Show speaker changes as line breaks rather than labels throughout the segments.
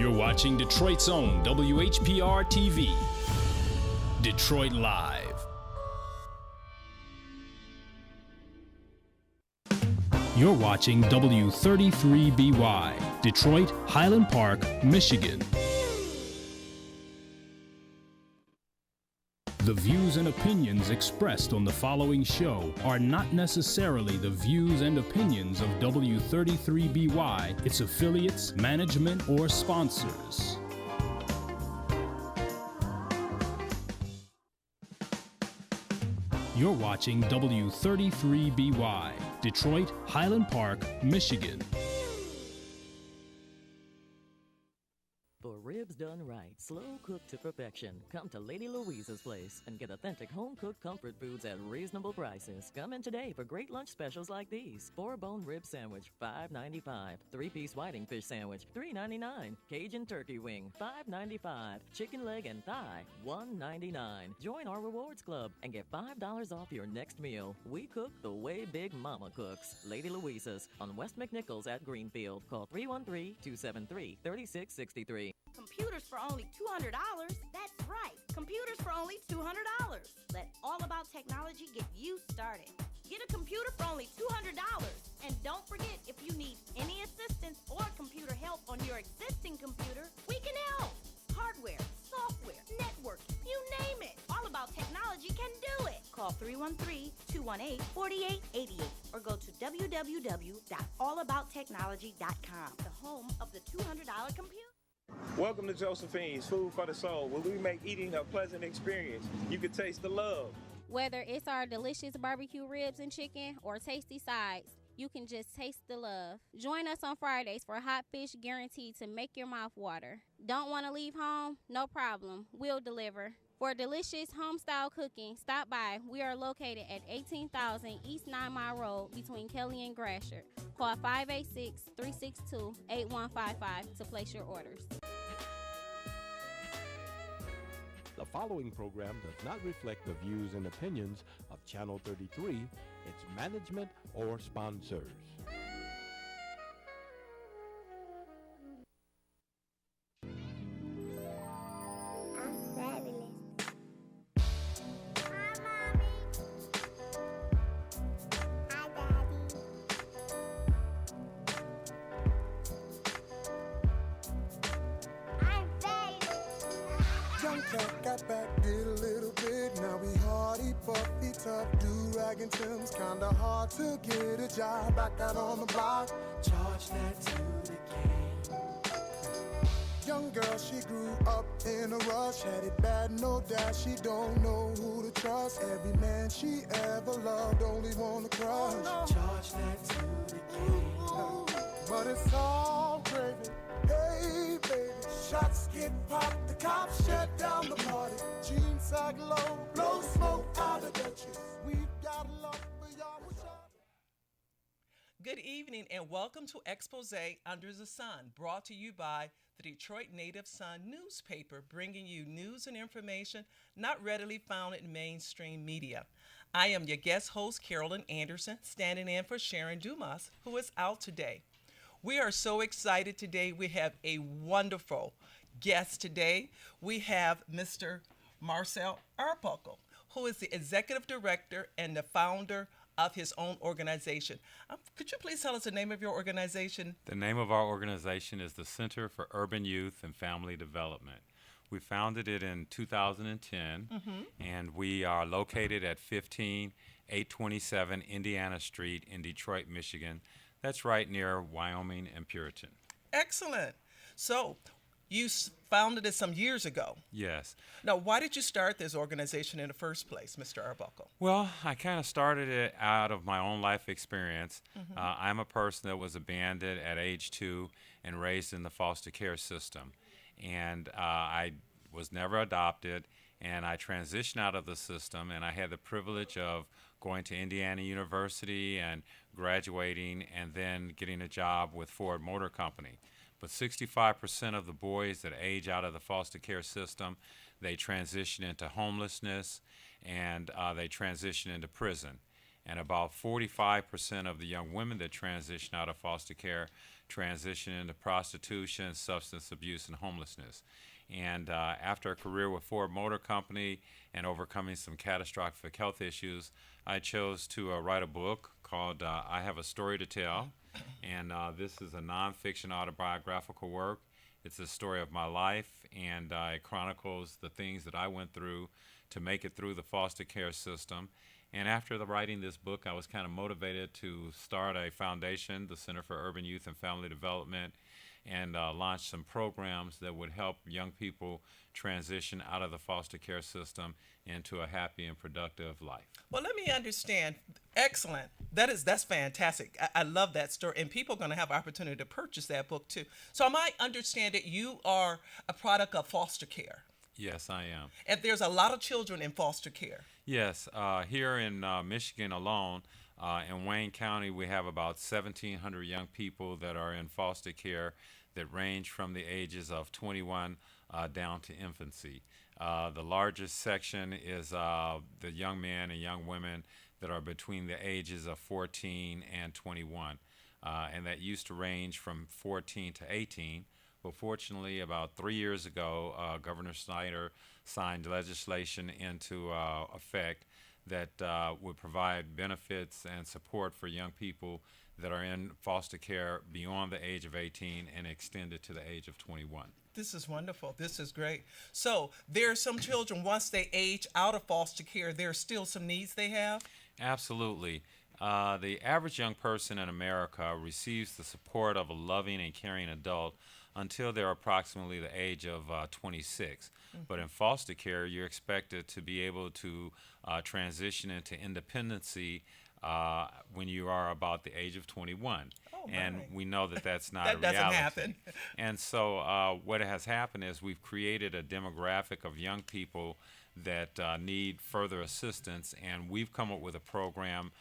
You're watching Detroit's own WHPR TV, Detroit Live. You're watching W33BY, Detroit, Highland Park, Michigan. The views and opinions expressed on the following show are not necessarily the views and opinions of W33BY, its affiliates, management, or sponsors. You're watching W33BY, Detroit, Highland Park, Michigan.
For ribs done right, slow cooked to perfection, come to Lady Louise's place and get authentic home-cooked comfort foods at reasonable prices. Come in today for great lunch specials like these. 4-bone rib sandwich, $5.95. 3-piece whiting fish sandwich, $3.99. Cajun turkey wing, $5.95. Chicken leg and thigh, $1.99. Join our rewards club and get $5 off your next meal. We cook the way Big Mama cooks. Lady Louise's on West McNichols at Greenfield. Call 313-273-3663.
Computers for only $200. That's right. Computers for only $200. Let All About Technology get you started. Get a computer for only $200. And don't forget, if you need any assistance or computer help on your existing computer, we can help. Hardware, software, networking, you name it. All About Technology can do it. Call 313-218-4888 or go to www.allabouttechnology.com, the home of the $200 computer.
Welcome to Josephine's Food for the Soul, where we make eating a pleasant experience. You can taste the love.
Whether it's our delicious barbecue ribs and chicken or tasty sides, you can just taste the love. Join us on Fridays for hot fish guaranteed to make your mouth water. Don't want to leave home? No problem. We'll deliver. For delicious home-style cooking, stop by. We are located at 18,000 East 9 Mile Road between Kelly and Gratiot. Call 586-362-8155 to place your orders.
The following program does not reflect the views and opinions of Channel 33, its management, or sponsors.
Got back, did a little bit, now we hardy, puffy, tough, do-rag and Tim's, kinda hard to get a job, back out on the block, charge that to the game. Young girl, she grew up in a rush, had it bad, no doubt, she don't know who to trust, every man she ever loved, only wanna crush, charge that to the game. But it's all gravy, hey baby, shots get popped, the cops shut down the party. Jeans sag low, blow smoke out of Dutchess. We've got love for y'all.
Good evening and welcome to Expose Under the Sun, brought to you by the Detroit Native Sun newspaper, bringing you news and information not readily found in mainstream media. I am your guest host, Carolyn Anderson, standing in for Sharon Dumas, who is out today. We are so excited today. We have a wonderful guest today. We have Mr. Marsialle Arbuckle, who is the executive director and the founder of his own organization. Could you please tell us the name of your organization?
The name of our organization is the Center for Urban Youth and Family Development. We founded it in 2010, and we are located at 15827 Indiana Street in Detroit, Michigan. That's right near Wyoming and Puritan.
Excellent. So you founded it some years ago.
Yes.
Now, why did you start this organization in the first place, Mr. Arbuckle?
Well, I kind of started it out of my own life experience. I'm a person that was abandoned at age 2 and raised in the foster care system. And I was never adopted, and I transitioned out of the system, and I had the privilege of going to Indiana University and graduating and then getting a job with Ford Motor Company. But 65% of the boys that age out of the foster care system, they transition into homelessness and they transition into prison. And about 45% of the young women that transition out of foster care transition into prostitution, substance abuse, and homelessness. And after a career with Ford Motor Company and overcoming some catastrophic health issues, I chose to write a book called I Have a Story to Tell. And this is a nonfiction autobiographical work. It's a story of my life, and it chronicles the things that I went through to make it through the foster care system. And after writing this book, I was kind of motivated to start a foundation, the Center for Urban Youth and Family Development, and launch some programs that would help young people transition out of the foster care system into a happy and productive life.
Well, let me understand. Excellent. That's fantastic. I love that story. And people are going to have opportunity to purchase that book too. So am I understand that you are a product of foster care?
Yes, I am.
And there's a lot of children in foster care.
Yes. Here in Michigan alone, in Wayne County, we have about 1,700 young people that are in foster care that range from the ages of 21 down to infancy. The largest section is the young men and young women that are between the ages of 14 and 21. And that used to range from 14 to 18. But fortunately, about 3 years ago, Governor Snyder signed legislation into effect that would provide benefits and support for young people that are in foster care beyond the age of 18 and extended to the age of 21.
This is wonderful. This is great. So there are some children, once they age out of foster care, there are still some needs they have?
Absolutely. The average young person in America receives the support of a loving and caring adult until they're approximately the age of 26. Mm-hmm. But in foster care, you're expected to be able to transition into independency when you are about the age of 21.
Oh,
and
right.
we know that that's not
that
a reality.
Doesn't happen.
And so what has happened is we've created a demographic of young people that need further assistance, and we've come up with a program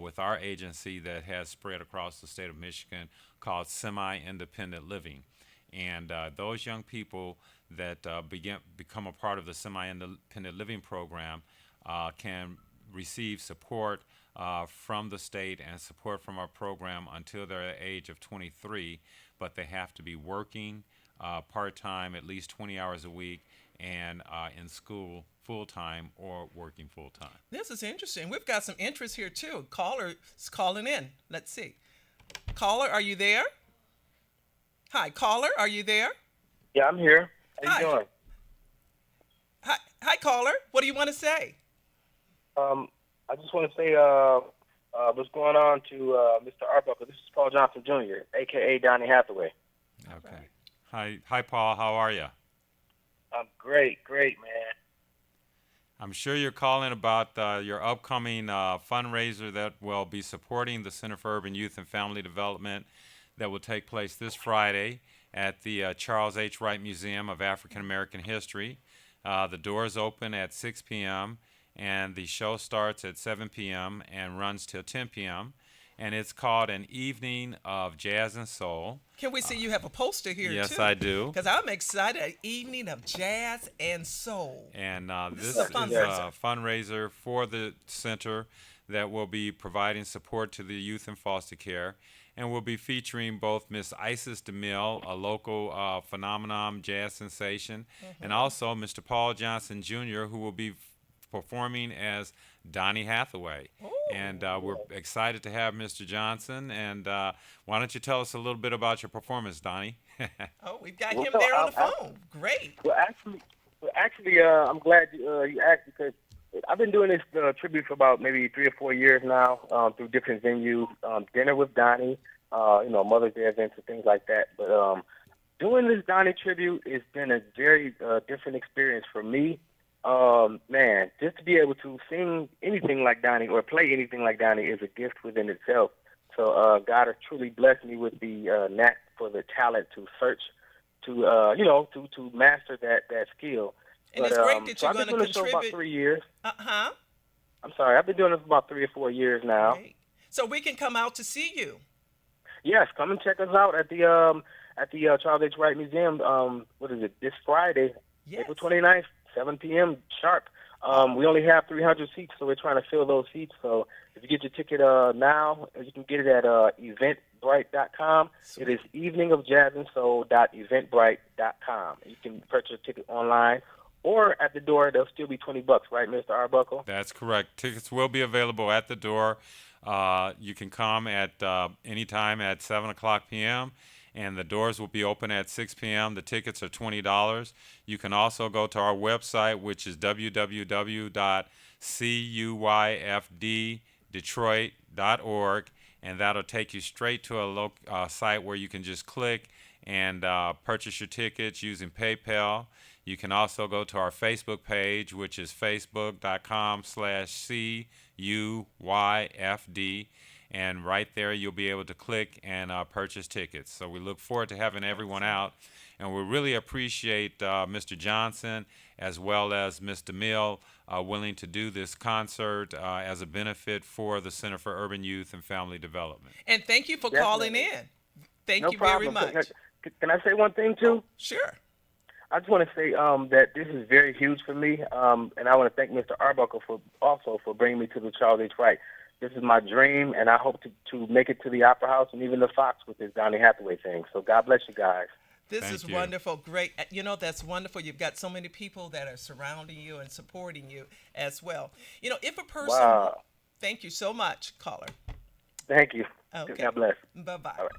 with our agency that has spread across the state of Michigan called Semi-Independent Living. And those young people that become a part of the Semi-Independent Living program can receive support from the state and support from our program until they're at the age of 23, but they have to be working part-time, at least 20 hours a week, and in school full-time or working full-time.
This is interesting. We've got some interest here too. Caller is calling in. Let's see. Caller, are you there? Hi, caller, are you there?
Yeah, I'm here. How you doing?
Hi, caller. What do you want to say?
I just want to say what's going on to Mr. Arbuckle. This is Paul Johnson Jr., a.k.a. Donny Hathaway.
Okay. Hi, Paul. How are you?
I'm great, man.
I'm sure you're calling about your upcoming fundraiser that will be supporting the Center for Urban Youth and Family Development that will take place this Friday at the Charles H. Wright Museum of African American History. The doors open at 6 p.m. and the show starts at 7 p.m. and runs till 10 p.m. And it's called An Evening of Jazz and Soul.
Can we see you have a poster here, too?
Yes, I do.
Because I'm excited. An Evening of Jazz and Soul.
And this is a fundraiser for the center that will be providing support to the youth in foster care. And we'll be featuring both Miss Isis DeMille, a local phenomenon, jazz sensation, and also Mr. Paul Johnson Jr., who will be performing as Donny Hathaway.
Ooh.
And we're excited to have Mr. Johnson. And why don't you tell us a little bit about your performance, Donny?
Oh, we've got him there on the phone. Great.
Well, actually, I'm glad you asked, because I've been doing this tribute for about maybe 3 or 4 years now through different venues, dinner with Donny, Mother's Day events and things like that. But doing this Donny tribute has been a very different experience for me. Man, just to be able to sing anything like Donny or play anything like Donny is a gift within itself. So God has truly blessed me with the knack for the talent to search, to master that skill.
And it's great that you're going to contribute.
I've been doing this for about 3 years.
Uh-huh.
I'm sorry, I've been doing this for about 3 or 4 years now.
Great. So we can come out to see you.
Yes, come and check us out at the Charles H. Wright Museum. What is it? This Friday,
yes.
April 29th, 7 p.m. sharp. We only have 300 seats, so we're trying to fill those seats. So if you get your ticket now, you can get it at eventbrite.com. It is eveningofjazzandsoul.eventbrite.com. You can purchase a ticket online or at the door. They'll still be $20, right, Mr. Arbuckle?
That's correct. Tickets will be available at the door. You can come at any time at 7 o'clock p.m., and the doors will be open at 6 p.m. The tickets are $20. You can also go to our website, which is www.CUYFDdetroit.org, and that'll take you straight to a site where you can just click and purchase your tickets using PayPal. You can also go to our Facebook page, which is facebook.com/CUYFD. And right there, you'll be able to click and purchase tickets. So we look forward to having everyone out. And we really appreciate Mr. Johnson as well as Ms. Damil willing to do this concert as a benefit for the Center for Urban Youth and Family Development.
And thank you for calling in. Thank you very much.
Can I say one thing, too?
Sure.
I just want to say that this is very huge for me, and I want to thank Mr. Arbuckle for bringing me to the Charles H. Wright. This is my dream, and I hope to make it to the Opera House and even the Fox with this Donny Hathaway thing. So God bless you guys.
This is wonderful. Great. You know, that's wonderful. You've got so many people that are surrounding you and supporting you as well. You know, if a person...
Wow.
Thank you so much, caller.
Thank you.
Okay.
God bless.
Bye-bye.
All right.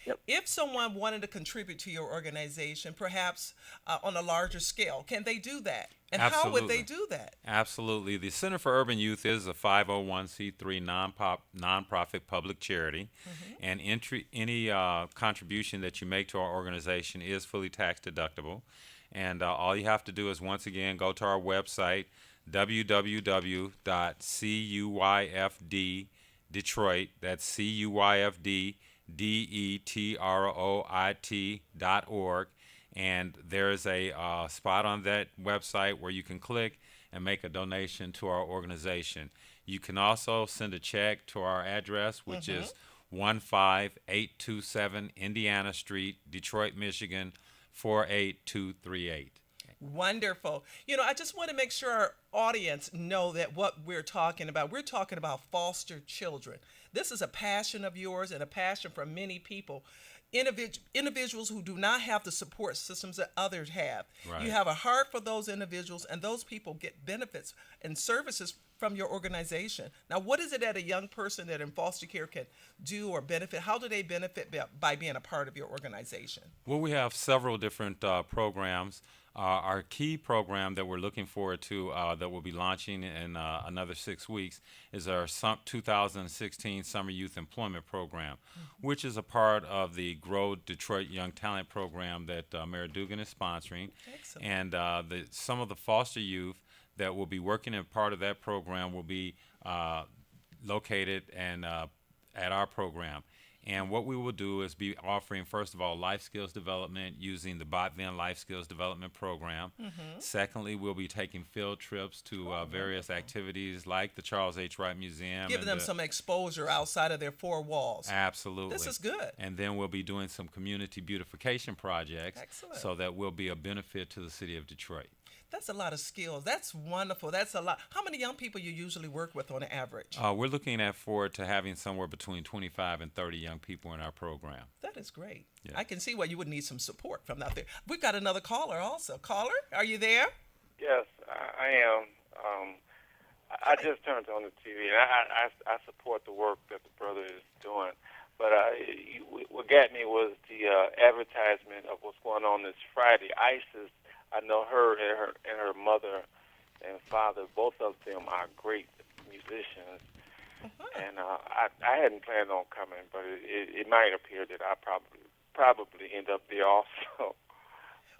Yep.
If someone wanted to contribute to your organization, perhaps on a larger scale, can they do that? And
Absolutely.
How would they do that?
Absolutely. The Center for Urban Youth is a 501c3 nonprofit public charity, and any contribution that you make to our organization is fully tax deductible. And all you have to do is, once again, go to our website, www.CUYFDdetroit, that's CUYFDdetroit.org, and there's a spot on that website where you can click and make a donation to our organization. You can also send a check to our address, which is 15827 Indiana Street, Detroit, Michigan, 48238.
Wonderful. You know, I just want to make sure our audience know that what we're talking about foster children. This is a passion of yours and a passion for many people. Individuals who do not have the support systems that others have. Right. You have a heart for those individuals, and those people get benefits and services from your organization. Now, what is it that a young person that in foster care can do or benefit? How do they benefit by being a part of your organization?
Well, we have several different programs. Our key program that we're looking forward to that we'll be launching in another 6 weeks is our 2016 Summer Youth Employment Program, which is a part of the Grow Detroit Young Talent Program that Mayor Dugan is sponsoring. Excellent. And some of the foster youth that will be working in part of that program will be located and at our program. And what we will do is be offering, first of all, life skills development using the Botvan Life Skills Development Program. Secondly, we'll be taking field trips to various activities like the Charles H. Wright Museum.
Giving them some exposure outside of their four walls.
Absolutely.
This is good.
And then we'll be doing some community beautification projects.
Excellent. So
that will be a benefit to the city of Detroit.
That's a lot of skills. That's wonderful. That's a lot. How many young people you usually work with on average?
We're looking forward to having somewhere between 25 and 30 young people in our program.
That is great. Yeah. I can see why you would need some support from out there. We've got another caller also. Caller, are you there?
Yes, I am. I just turned on the TV, and I support the work that the brother is doing. But what got me was the advertisement of what's going on this Friday. ISIS. I know her and her mother and father. Both of them are great musicians, and I hadn't planned on coming, but it might appear that I probably end up there also.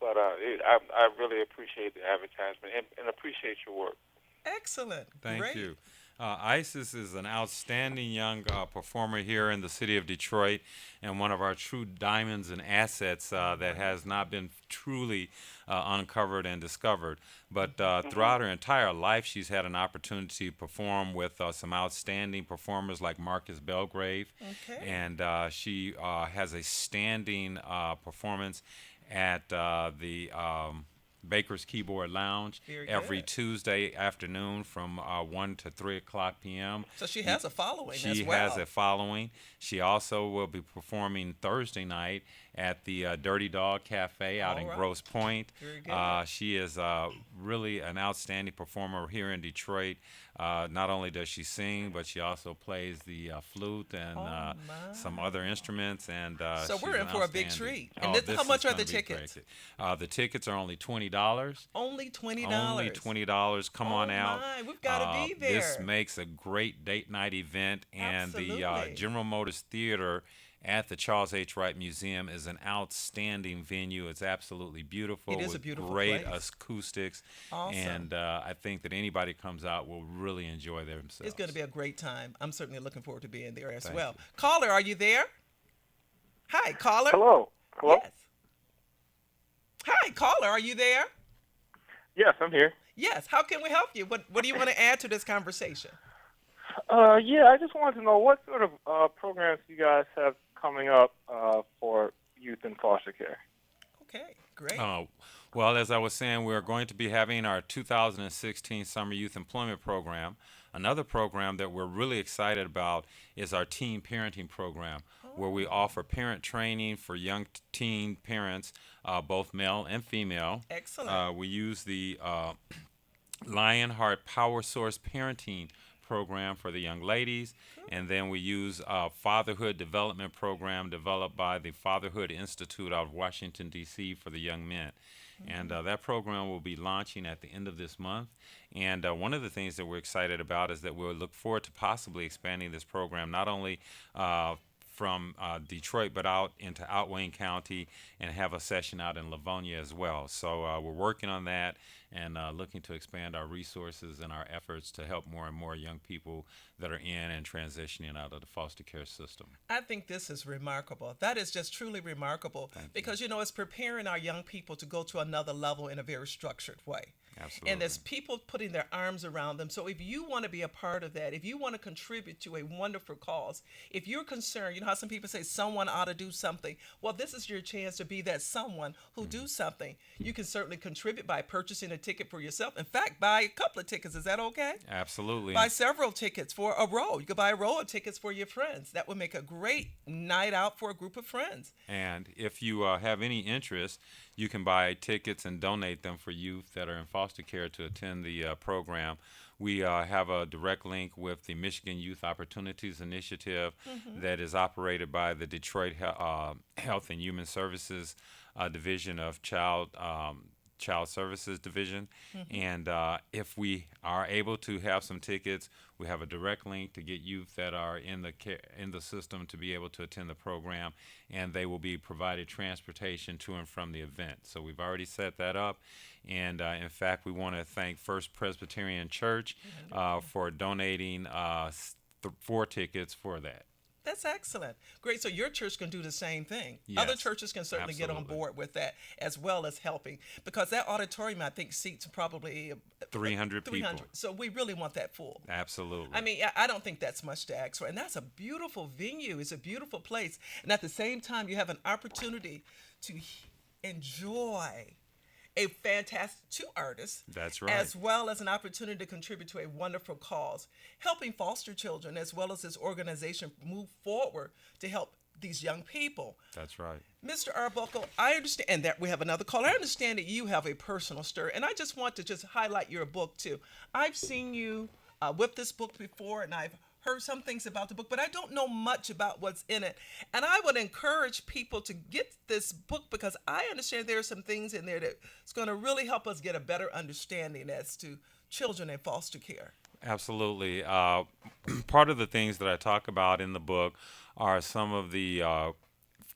But I really appreciate the advertisement and appreciate your work.
Excellent.
Thank you. Isis is an outstanding young performer here in the city of Detroit, and one of our true diamonds and assets that has not been truly uncovered and discovered. But throughout her entire life, she's had an opportunity to perform with some outstanding performers like Marcus Belgrave. Okay. And she has a standing performance at the Baker's Keyboard Lounge every Tuesday afternoon from 1 to 3 o'clock p.m.
So she has a following as well.
She has a following. She also will be performing Thursday night at the Dirty Dog Cafe out in Grosse Pointe.
Very good.
She is really an outstanding performer here in Detroit. Not only does she sing, but she also plays the flute and some other instruments. And
so we're in for a big treat. And how much are the tickets?
The tickets are only $20.
Only $20.
Only $20. Come on out.
My, we've got to be there.
This makes a great date night event, and
Absolutely.
the General Motors Theater at the Charles H. Wright Museum is an outstanding venue. It's absolutely beautiful.
It is
with
a beautiful
great
place.
Acoustics.
Awesome.
And I think that anybody comes out will really enjoy themselves.
It's going to be a great time. I'm certainly looking forward to being there as
Thank
well.
you.
Caller, are you there? Hi, caller.
Hello. Hello.
Yes. Hi, caller, are you there?
Yes, I'm here.
Yes. How can we help you? What do you want to add to this conversation?
Yeah, I just wanted to know what sort of programs you guys have coming up for youth in foster care.
Okay, great.
Well, as I was saying, we're going to be having our 2016 Summer Youth Employment Program. Another program that we're really excited about is our teen parenting program, where we offer parent training for young teen parents, both male and female.
Excellent.
We use the Lionheart Power Source Parenting program for the young ladies, and then we use a fatherhood development program developed by the Fatherhood Institute out of Washington, D.C. for the young men. And that program will be launching at the end of this month. And one of the things that we're excited about is that we'll look forward to possibly expanding this program not only from Detroit, but out into Outwayne County, and have a session out in Livonia as well. So we're working on that and looking to expand our resources and our efforts to help more and more young people that are in and transitioning out of the foster care system.
I think this is remarkable. That is just truly remarkable because, it's preparing our young people to go to another level in a very structured way.
Absolutely.
And there's people putting their arms around them. So if you want to be a part of that, if you want to contribute to a wonderful cause, if you're concerned, how some people say someone ought to do something. Well, this is your chance to be that someone who do something. You can certainly contribute by purchasing a ticket for yourself. In fact, buy a couple of tickets. Is that okay?
Absolutely.
Buy several tickets for a row. You could buy a row of tickets for your friends. That would make a great night out for a group of friends.
And if you have any interest, you can buy tickets and donate them for youth that are in foster care to attend the program. We have a direct link with the Michigan Youth Opportunities Initiative that is operated by the Detroit Health and Human Services Division of Child Services Division. And if we are able to have some tickets, we have a direct link to get youth that are in the system to be able to attend the program, and they will be provided transportation to and from the event. So we've already set that up. And in fact, we want to thank First Presbyterian Church for donating 4 tickets for that.
That's excellent. Great. So your church can do the same thing.
Yes,
Other churches can certainly get on
absolutely.
board with that as well as helping, because that auditorium, I think, seats probably
300 people.
So we really want that full.
Absolutely.
I mean, I don't think that's much to ask for. And that's a beautiful venue. It's a beautiful place. And at the same time, you have an opportunity to enjoy a fantastic 2 artists.
That's right.
As well as an opportunity to contribute to a wonderful cause, helping foster children as well as this organization move forward to help these young people.
That's right.
Mr. Arbuckle, I understand, and that we have another caller. I understand that you have a personal story, and I just want to just highlight your book too. I've seen you with this book before, and I've heard some things about the book, but I don't know much about what's in it. And I would encourage people to get this book because I understand there are some things in there that's going to really help us get a better understanding as to children in foster care.
Absolutely. Part of the things that I talk about in the book are some of the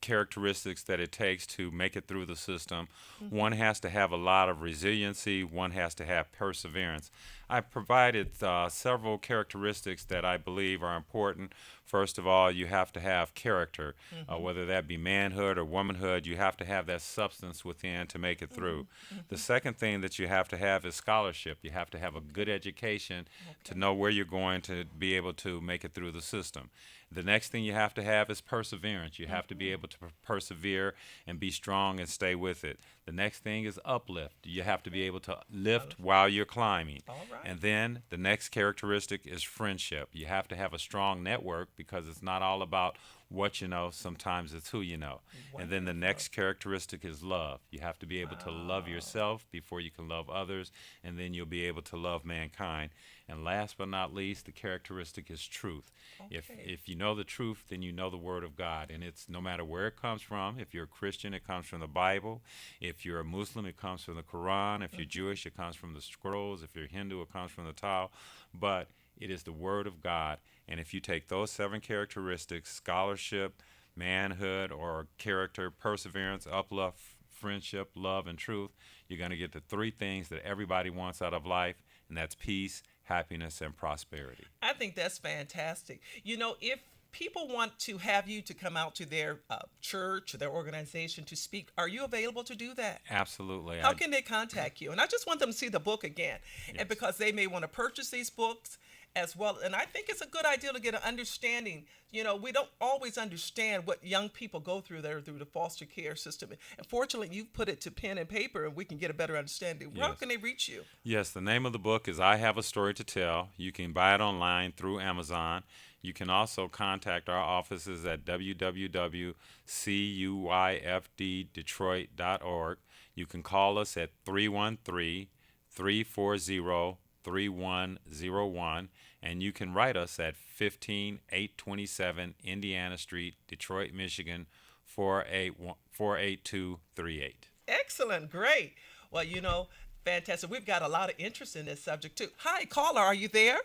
characteristics that it takes to make it through the system. One has to have a lot of resiliency. One has to have perseverance. I provided several characteristics that I believe are important. First of all, you have to have character, whether that be manhood or womanhood. You have to have that substance within to make it through. The second thing that you have to have is scholarship. You have to have a good education to know where you're going to be able to make it through the system. The next thing you have to have is perseverance. You have to be able to persevere and be strong and stay with it. The next thing is uplift. You have to be able to lift while you're climbing.
All right.
And then the next characteristic is friendship. You have to have a strong network because it's not all about what you know, sometimes it's who you know. And then the next characteristic is love. You have to be able to love yourself before you can love others, and then you'll be able to love mankind. And last but not least, the characteristic is truth. If you know the truth, then you know the Word of God, and it's no matter where it comes from. If you're a Christian, it comes from the Bible. If you're a Muslim, it comes from the Quran. If you're Jewish, it comes from the scrolls. If you're Hindu, it comes from the Tao. But it is the Word of God. And if you take those 7 characteristics, scholarship, manhood, or character, perseverance, uplift, friendship, love, and truth, you're going to get the 3 things that everybody wants out of life, and that's peace, happiness, and prosperity.
I think that's fantastic. You know, if people want to have you to come out to their church, their organization to speak, are you available to do that?
Absolutely.
How can they contact you? And I just want them to see the book again,
Yes.
and because they may want to purchase these books as well. And I think it's a good idea to get an understanding. You know, we don't always understand what young people go through there through the foster care system. And fortunately, you've put it to pen and paper, and we can get a better understanding. How
Yes.
can they reach you?
Yes, the name of the book is I Have a Story to Tell. You can buy it online through Amazon. You can also contact our offices at www.CUYFDdetroit.org. You can call us at 313-340-3101, and you can write us at 15827 Indiana Street, Detroit, Michigan, 48238.
Excellent. Great. Well, you know, fantastic. We've got a lot of interest in this subject, too. Hi, caller. Are you there?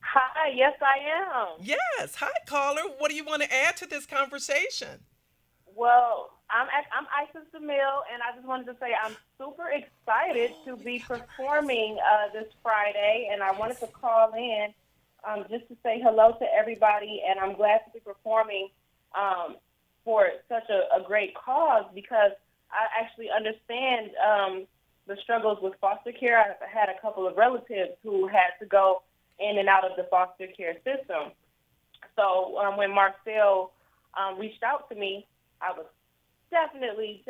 Hi, yes, I am.
Yes. Hi, caller. What do you want to add to this conversation?
Well, I'm Isis Damil, and I just wanted to say I'm super excited to be performing this Friday, and I wanted to call in just to say hello to everybody, and I'm glad to be performing for such a great cause because I actually understand the struggles with foster care. I've had a couple of relatives who had to go in and out of the foster care system. So when Marsialle reached out to me, I was definitely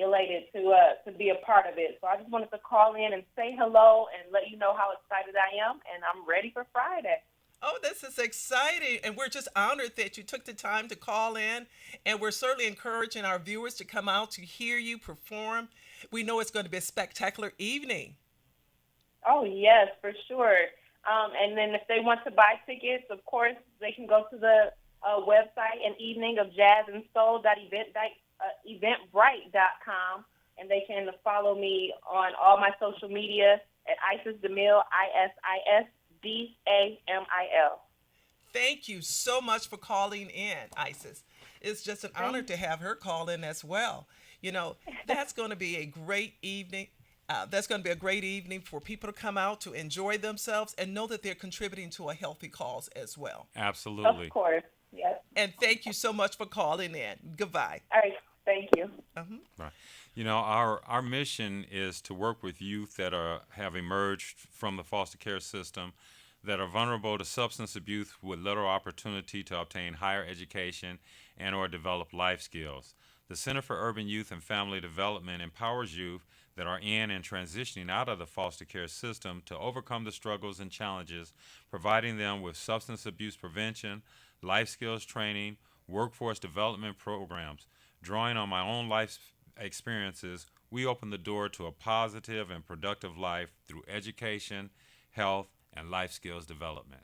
elated to be a part of it. So I just wanted to call in and say hello and let you know how excited I am, and I'm ready for Friday.
Oh, this is exciting, and we're just honored that you took the time to call in, and we're certainly encouraging our viewers to come out to hear you perform. We know it's going to be a spectacular evening.
Oh, yes, for sure. And then if they want to buy tickets, of course, they can go to the website and eveningofjazzandsoul.eventbrite.com, and they can follow me on all my social media at Isis Damil, ISISDAMIL.
Thank you so much for calling in, Isis. It's just an honor to have her call in as well. You know, that's going to be a great evening. That's going to be a great evening for people to come out to enjoy themselves and know that they're contributing to a healthy cause as well.
Absolutely.
Of course, yes.
And thank you so much for calling in. Goodbye.
All right, thank you.
Right. You know, our mission is to work with youth that have emerged from the foster care system, that are vulnerable to substance abuse with little opportunity to obtain higher education and or develop life skills. The Center for Urban Youth and Family Development empowers youth that are in and transitioning out of the foster care system to overcome the struggles and challenges, providing them with substance abuse prevention, life skills training, workforce development programs. Drawing on my own life experiences, we open the door to a positive and productive life through education, health, and life skills development.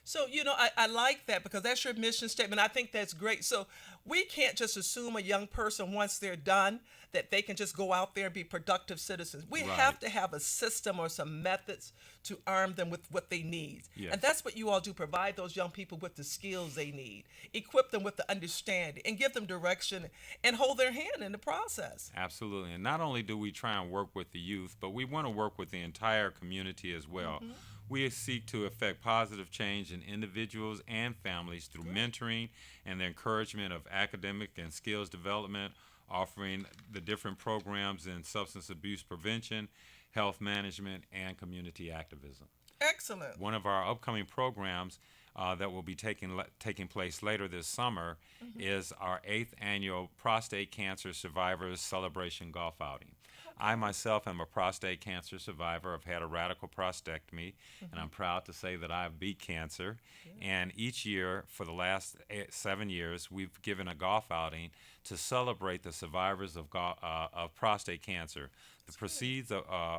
So, you know, I like that because that's your mission statement. I think that's great. So we can't just assume a young person, once they're done, that they can just go out there and be productive citizens. We have to have a system or some methods to arm them with what they need.
Yes.
And that's what you all do, provide those young people with the skills they need, equip them with the understanding, and give them direction and hold their hand in the process.
Absolutely. And not only do we try and work with the youth, but we want to work with the entire community as well.
Mm-hmm.
We seek to effect positive change in individuals and families through mentoring and the encouragement of academic and skills development, offering the different programs in substance abuse prevention, health management, and community activism.
Excellent.
One of our upcoming programs that will be taking place later this summer is our 8th annual Prostate Cancer Survivors Celebration Golf Outing. I myself am a prostate cancer survivor. I've had a radical prostatectomy, and I'm proud to say that I've beat cancer. And each year for the last 7 years, we've given a golf outing to celebrate the survivors of prostate cancer. The proceeds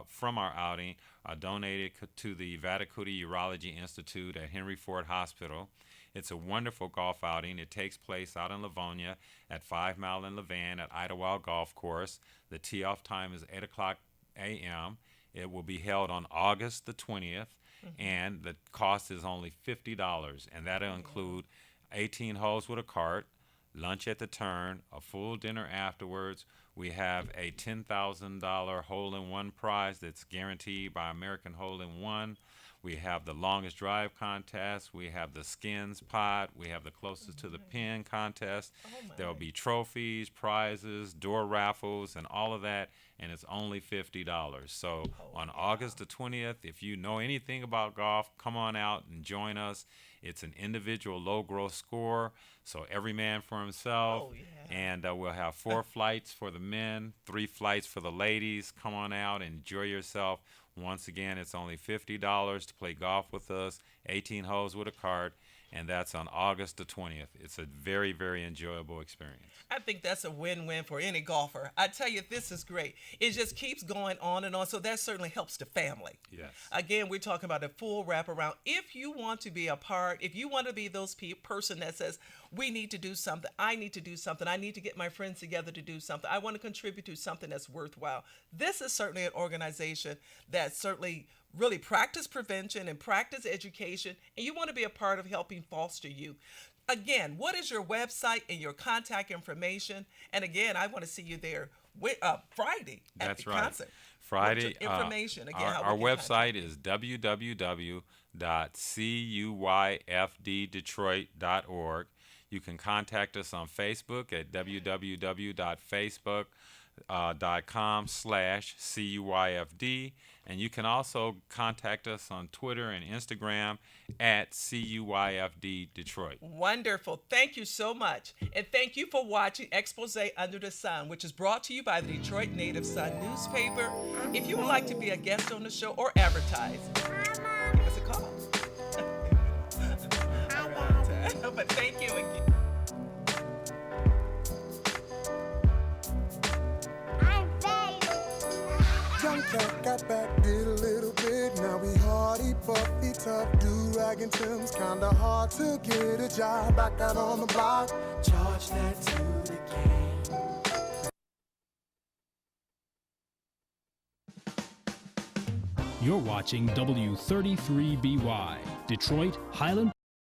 from our outing are donated to the Vaticuti Urology Institute at Henry Ford Hospital. It's a wonderful golf outing. It takes place out in Livonia at 5 Mile and Levan at Idlewild Golf Course. The tee-off time is 8 o'clock a.m. It will be held on August the 20th, and the cost is only $50, and that'll include 18 holes with a cart, lunch at the turn, a full dinner afterwards. We have a $10,000 hole-in-one prize that's guaranteed by American Hole-in-One. We have the longest drive contest. We have the skins pot. We have the closest to the pin contest. There will be trophies, prizes, door raffles, and all of that, and it's only $50. So on August the 20th, if you know anything about golf, come on out and join us. It's an individual low-growth score, so every man for himself. And we'll have 4 flights for the men, 3 flights for the ladies. Come on out, enjoy yourself. Once again, it's only $50 to play golf with us, 18 holes with a cart, and that's on August the 20th. It's a very, very enjoyable experience.
I think that's a win-win for any golfer. I tell you, this is great. It just keeps going on and on, so that certainly helps the family.
Yes.
Again, we're talking about a full wraparound. If you want to be a part, if you want to be those person that says, we need to do something, I need to do something, I need to get my friends together to do something, I want to contribute to something that's worthwhile, this is certainly an organization that certainly really practice prevention and practice education, and you want to be a part of helping foster youth. Again, what is your website and your contact information? And again, I want to see you there Friday at the concert.
Friday.
Information. Again,
our website is www.CUYFDDetroit.org. You can contact us on Facebook at www.facebook.com/CUYFD. And you can also contact us on Twitter and Instagram at CUYFD Detroit.
Wonderful. Thank you so much. And thank you for watching Expose Under the Sun, which is brought to you by the Detroit Native Sun newspaper. If you would like to be a guest on the show or advertise, give us a call. But thank you again.
Young cat got back, did a little bit. Now we hardy, puffy, tough, do-rag and Tim's. Kinda hard to get a job back out on the block. Charge that to the game.
You're watching W33BY, Detroit Highland.